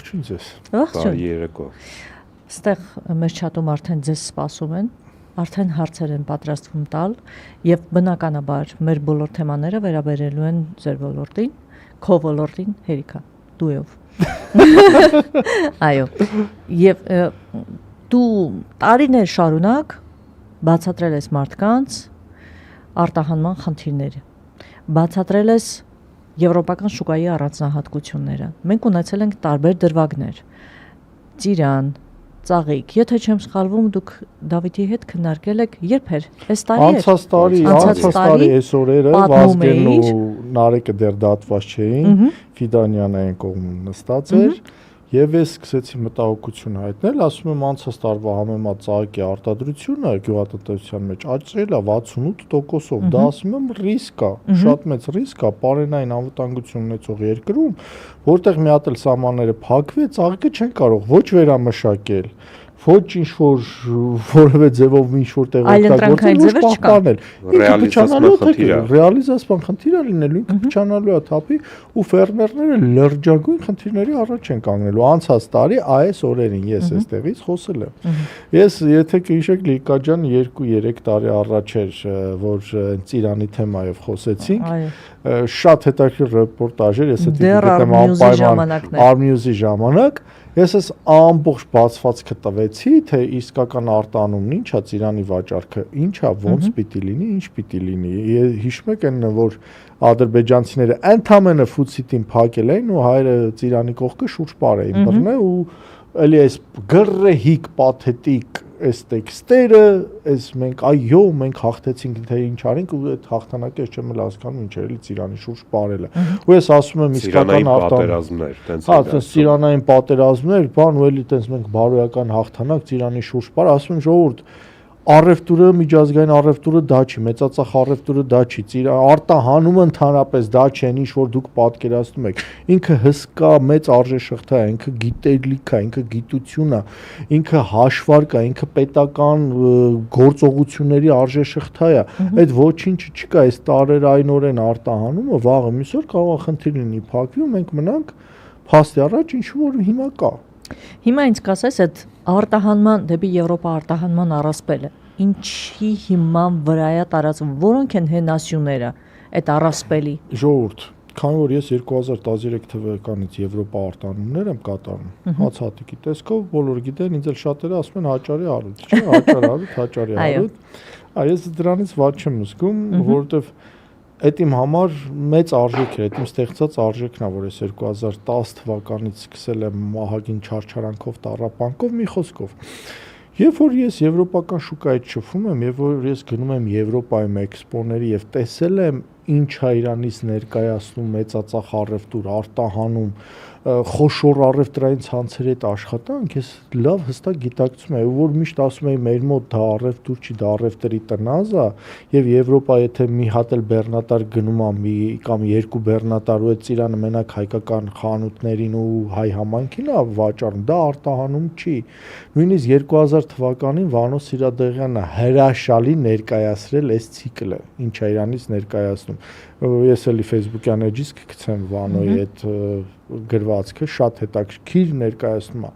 Ողջույն ձեզ։ Ողջույն։ Երեկո։ Ստեղ մեր չաթում արդեն ձեզ սպասում են, արդեն հարցեր են պատրաստվում տալ եւ բնականաբար մեր բոլոր թեմաները վերաբերելու են ձեր ոլորտին, քո ոլորտին, Հերիքա, դուով։ Այո։ Եվ դու տարիներ շարունակ բացատրել ես մարդկանց արտահանման խնդիրները։ Բացատրել ես եվրոպական շուկայի առանձնահատկությունները։ Մենք ունեցել ենք տարբեր դրվագներ։ Ծիրան, ծաղիկ, եթե չեմ սխալվում, դուք Դավիթի հետ քննարկել եք երբ էր։ Այս տարի էր։ Անցած տարի այս օրերը Վազգենն ու Նարեկը դեռ դատված չէին, Ֆիդանյանը այն կողմում նստած էր։ Եվ ես սկսեցի մտահոգություն հայտնել, ասում եմ անցած տարվա համեմատ ծաղիկի արտադրությունը գյուղատնտեսության մեջ աճել է 68%-ով, դա ասում եմ ռիսկ է, շատ մեծ ռիսկ է պարենային անվտանգություն ունեցող երկրում, որտեղ մի հատ էլ սահմանները փակվի, ծաղիկը չեն կարող ոչ վերամշակել, ոչ ինչ-որ որևէ ձևով ինչ-որ տեղ օգտագործել, ոչ պահպանել։ Ռեալիզացման խնդիր է լինելու, ինքը փչանալու է թափի ու ֆերմերները լրջագույն խնդիրների առաջ են կանգնելու։ Անցած տարի այս օրերին ես այստեղից խոսել եմ։ Ես եթե կհիշեք Լիկա ջան 2-3 տարի առաջ էր, որ Ծիրանի թեմայով խոսեցինք, շատ հետաքրքիր ռեպորտաժ էր, ես դեռ Արմյուզի ժամանակ ես այս ամբողջ բացվածքը տվեցի, թե իսկական արտանումն ինչ է, Ծիրանի վաճառքը ինչ է, ոնց պիտի լինի, ինչ պիտի լինի։ Հիշում եք այն, որ ադրբեջանցիները ընդամենը ֆուտսիտին փակել էին ու հայերը Ծիրանի կողքը շուրջ պար էին բռնել ու էլի այս գրեհիկ պաթետիկ այս տեքստերը, այս մենք հաղթեցինք, թե ինչ արինք ու այդ հաղթանակը ես չեմ հասկանում ինչ էր էլի Ծիրանի շուրջ պարելը։ Ու ես ասում եմ իսկական պատերազմներ, տենց ծիրանային պատերազմներ, բան ու էլի տենց մենք բարոյական հաղթանակ Ծիրանի շուրջ պար, ասում եմ ժողովուրդ առևտուրը, միջազգային առևտուրը դա չի, մեծածախ առևտուրը դա չի, արտահանումը ընդհանրապես դա չի, ինչ որ դուք պատկերացնում եք։ Ինքը հսկա մեծ արժեշղթա է, ինքը գիտելիք է, ինքը գիտություն է, ինքը հաշվարկ է, ինքը պետական գործողությունների արժեշղթա է։ Այդ ոչինչը չկա, այս տարերայնորեն արտահանումը վաղը մյուսօր կարող է խնդիր լինի, փակվի ու մենք մնանք փաստի առաջ ինչ որ հիմա կա։ Հիմա ինձ կասես այդ արտահանման դեպի Եվրոպա արտահանման առասպելը ինչի հիման վրա է տարածվում, որոնք են հենասյուները այդ առասպելի։ Ժողովուրդ, քանի որ ես 2013 թվականից Եվրոպա արտահանումներ եմ կատարում, հացահատիկի տեսքով բոլորը գիտեն, ինձ էլ շատերը ասում են հաճարի առուտ, չէ՞, հաճարի առուտ։ Ես դրանից ված չեմ զգում, որովհետև այդ իմ համար մեծ արժեք է, այդ իմ ստեղծած արժեքն է, որ ես 2010 թվականից սկսել եմ մահագին չարչարանքով տառապանքով մի խոսքով։ Երբ որ ես եվրոպական շուկայից շփվում եմ, եւ որ ես գնում եմ Եվրոպայում էքսպոների եւ տեսել եմ ինչ է Իրանից ներկայացնում մեծածախ առևտուր, արտահանում, խոշոր առևտրային ցանցերի հետ աշխատանք, ես լավ հստակ գիտակցում եմ, որ միշտ ասում եմ մեր մոտ դա առևտուր չի, դա առևտրի տնազ է, եւ Եվրոպա եթե մի հատ էլ բեռնատար գնում է մի կամ երկու բեռնատար ու այդ Ծիրանը մենակ հայկական խանութներին ու հայ համայնքին է վաճառում, դա արտահանում չի։ Նույնիսկ 2000 թվականին Վանո Սիրադեղյանը հրաշալի ներկայացրել այս ցիկլը, ինչ է Իրանից ներկայացնում։ Ես էլի Facebook-յան էջից կգցեմ Վանոյի այդ գրվածքը, շատ հետաքրքիր ներկայացնում է։